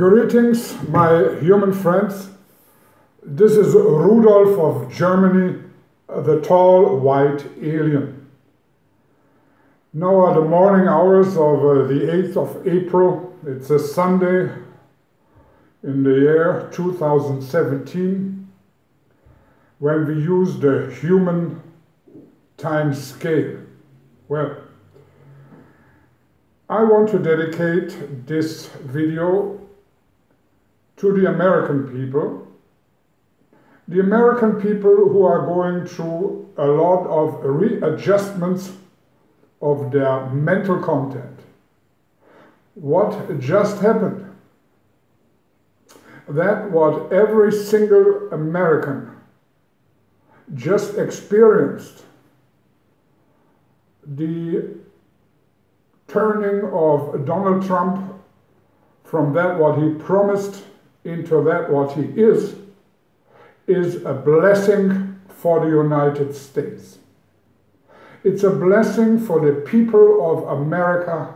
Greetings, my human friends. This is Rudolf of Germany, the tall white alien. Now are the morning hours of the 8th of April. It's a Sunday in the year 2017 when we use the human time scale. Well, I want to dedicate this video to the American people. The American people who are going through a lot of readjustments of their mental content. What just happened? That what every single American just experienced, the turning of Donald Trump from that what he promised into that what he is a blessing for the United States. It's a blessing for the people of America,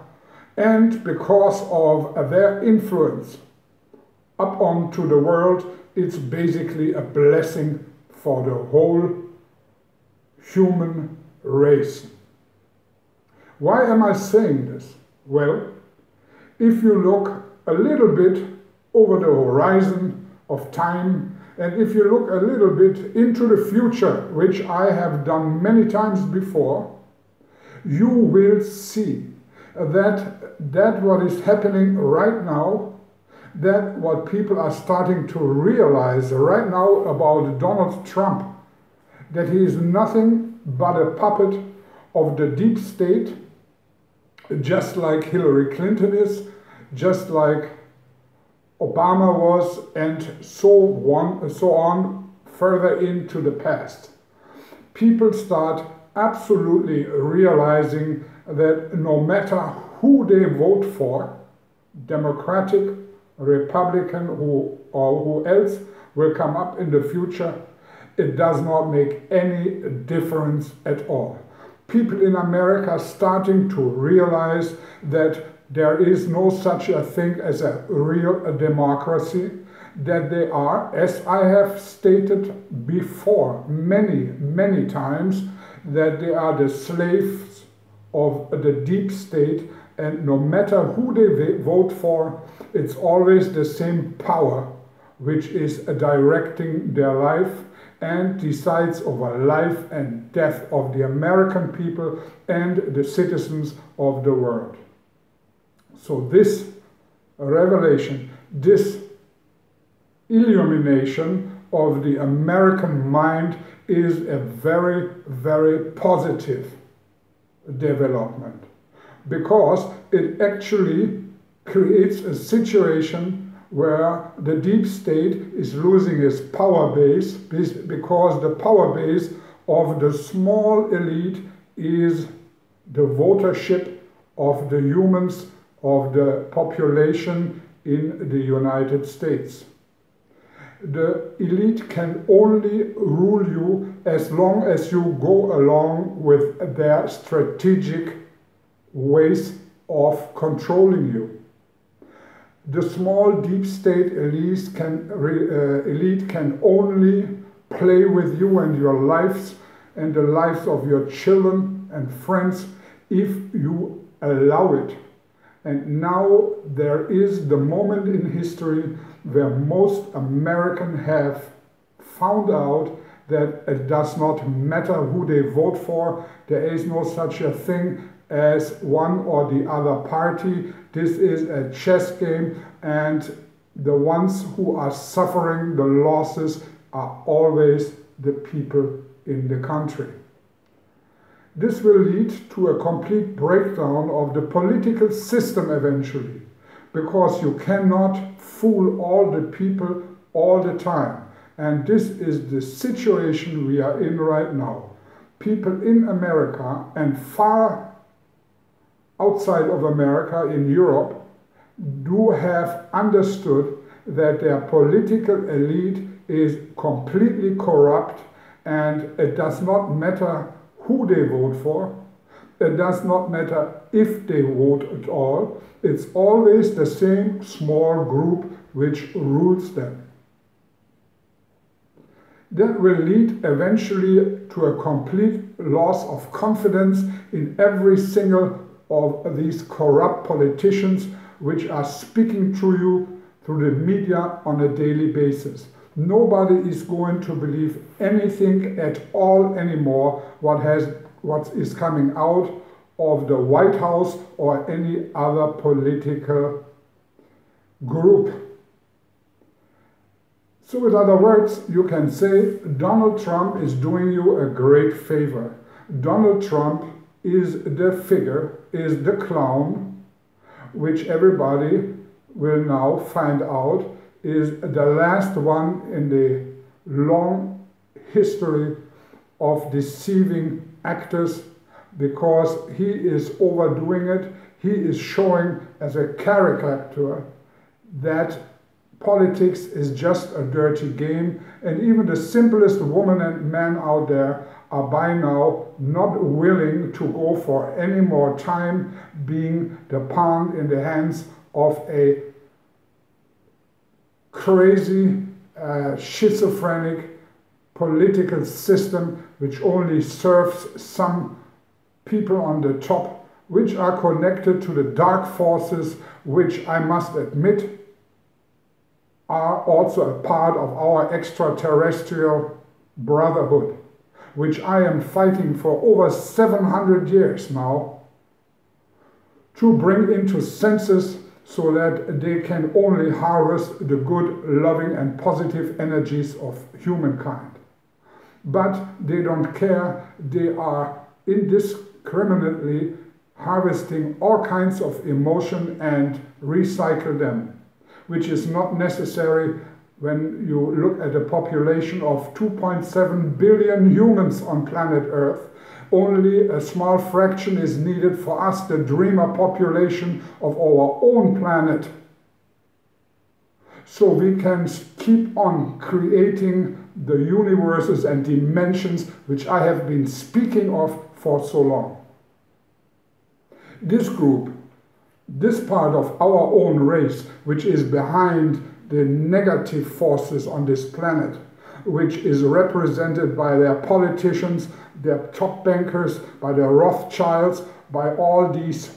and because of their influence up onto the world, it's basically a blessing for the whole human race. Why am I saying this? Well, if you look a little bit over the horizon of time, and if you look a little bit into the future, which I have done many times before, you will see that what is happening right now, that what people are starting to realize right now about Donald Trump, that he is nothing but a puppet of the deep state, just like Hillary Clinton is, just like Obama was, and so on further into the past. People start absolutely realizing that no matter who they vote for, Democratic, Republican, or who else will come up in the future, it does not make any difference at all. People in America are starting to realize that there is no such a thing as a real democracy, that they are, as I have stated before many times, that they are the slaves of the deep state, and no matter who they vote for, it's always the same power which is directing their life and decides over life and death of the American people and the citizens of the world. So this revelation, this illumination of the American mind is a very, very positive development, because it actually creates a situation where the deep state is losing its power base, because the power base of the small elite is the votership of the humans, of the population in the United States. The elite can only rule you as long as you go along with their strategic ways of controlling you. The small deep state elite can only play with you and your lives and the lives of your children and friends if you allow it. And now there is the moment in history where most Americans have found out that it does not matter who they vote for. There is no such a thing as one or the other party. This is a chess game, and the ones who are suffering the losses are always the people in the country. This will lead to a complete breakdown of the political system eventually, because you cannot fool all the people all the time. And this is the situation we are in right now. People in America and far outside of America, in Europe, do have understood that their political elite is completely corrupt, and it does not matter who they vote for. It does not matter if they vote at all. It's always the same small group which rules them. That will lead eventually to a complete loss of confidence in every single of these corrupt politicians which are speaking to you through the media on a daily basis. Nobody is going to believe anything at all anymore what is coming out of the White House or any other political group. So in other words, you can say Donald Trump is doing you a great favor. Donald Trump is the figure, is the clown, which everybody will now find out is the last one in the long history of deceiving actors, because he is overdoing it. He is showing as a caricature that politics is just a dirty game, and even the simplest woman and man out there are by now not willing to go for any more time being the pawn in the hands of a crazy, schizophrenic political system which only serves some people on the top, which are connected to the dark forces, which I must admit are also a part of our extraterrestrial brotherhood, which I am fighting for over 700 years now to bring into senses, so that they can only harvest the good, loving and positive energies of humankind. But they don't care. They are indiscriminately harvesting all kinds of emotion and recycle them, which is not necessary when you look at a population of 2.7 billion humans on planet Earth. Only a small fraction is needed for us, the dreamer population of our own planet. So we can keep on creating the universes and dimensions which I have been speaking of for so long. This group, this part of our own race, which is behind the negative forces on this planet, which is represented by their politicians, their top bankers, by their Rothschilds, by all these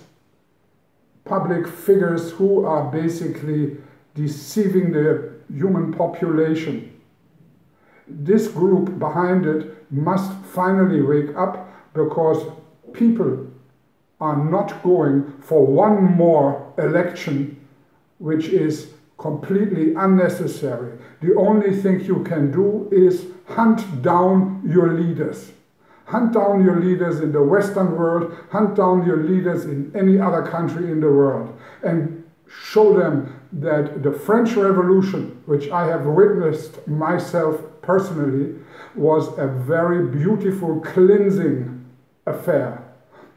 public figures who are basically deceiving the human population. This group behind it must finally wake up, because people are not going for one more election, which is completely unnecessary. The only thing you can do is hunt down your leaders. Hunt down your leaders in the Western world, hunt down your leaders in any other country in the world, and show them that the French Revolution, which I have witnessed myself personally, was a very beautiful cleansing affair.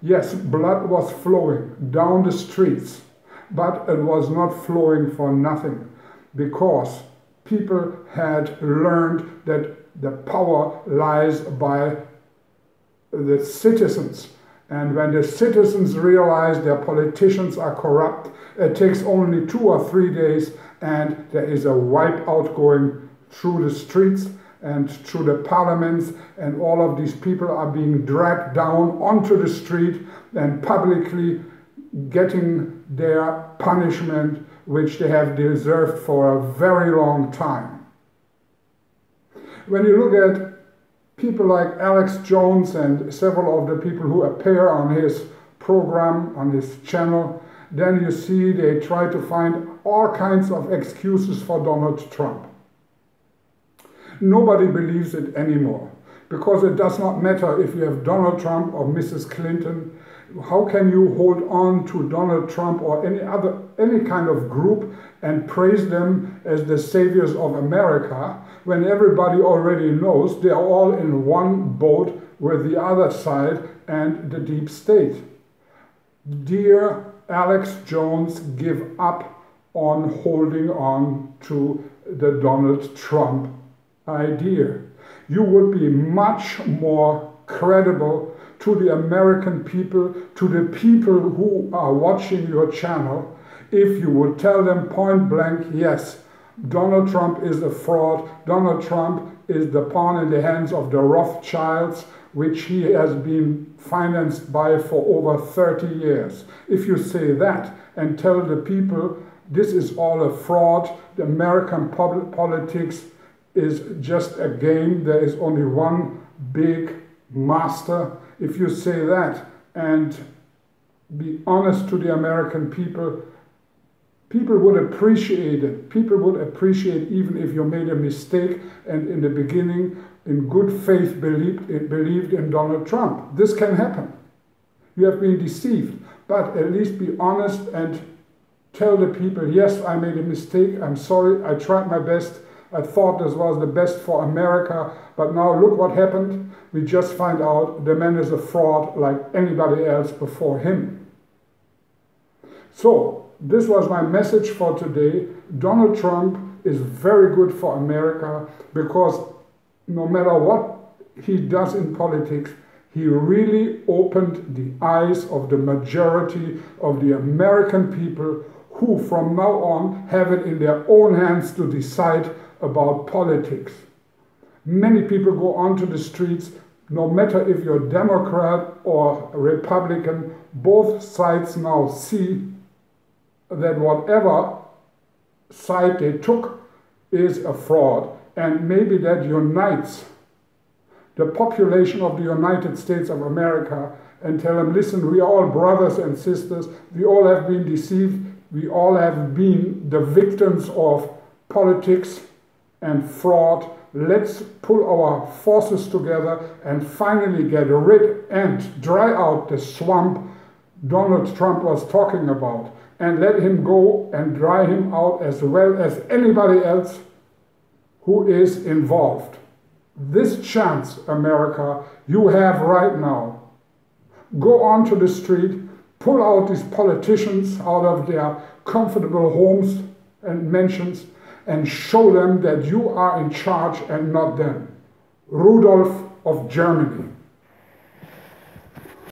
Yes, blood was flowing down the streets, but it was not flowing for nothing, because people had learned that the power lies by the citizens. And when the citizens realize their politicians are corrupt, it takes only 2 or 3 days and there is a wipeout going through the streets and through the parliaments, and all of these people are being dragged down onto the street and publicly getting their punishment, which they have deserved for a very long time. When you look at people like Alex Jones and several of the people who appear on his program, on his channel, then you see they try to find all kinds of excuses for Donald Trump. Nobody believes it anymore, because it does not matter if you have Donald Trump or Mrs. Clinton. How can you hold on to Donald Trump or any kind of group and praise them as the saviors of America, when everybody already knows they are all in one boat with the other side and the deep state? Dear Alex Jones, give up on holding on to the Donald Trump idea. You would be much more credible to the American people, to the people who are watching your channel, if you would tell them point blank, yes, Donald Trump is a fraud. Donald Trump is the pawn in the hands of the Rothschilds, which he has been financed by for over 30 years. If you say that and tell the people this is all a fraud, the American politics is just a game, there is only one big master. If you say that and be honest to the American people, people would appreciate it. People would appreciate even if you made a mistake and in the beginning, in good faith, believed in Donald Trump. This can happen. You have been deceived, but at least be honest and tell the people, yes, I made a mistake, I'm sorry, I tried my best, I thought this was the best for America, but now look what happened. We just find out the man is a fraud like anybody else before him. So, this was my message for today. Donald Trump is very good for America because no matter what he does in politics, he really opened the eyes of the majority of the American people who from now on have it in their own hands to decide about politics. Many people go onto the streets, no matter if you're Democrat or Republican, both sides now see that whatever side they took is a fraud, and maybe that unites the population of the United States of America and tell them, listen, we are all brothers and sisters, we all have been deceived, we all have been the victims of politics and fraud. Let's pull our forces together and finally get rid and dry out the swamp Donald Trump was talking about, and let him go and dry him out as well as anybody else who is involved. This chance, America, you have right now. Go onto the street, pull out these politicians out of their comfortable homes and mansions, and show them that you are in charge and not them. Rudolf of Germany.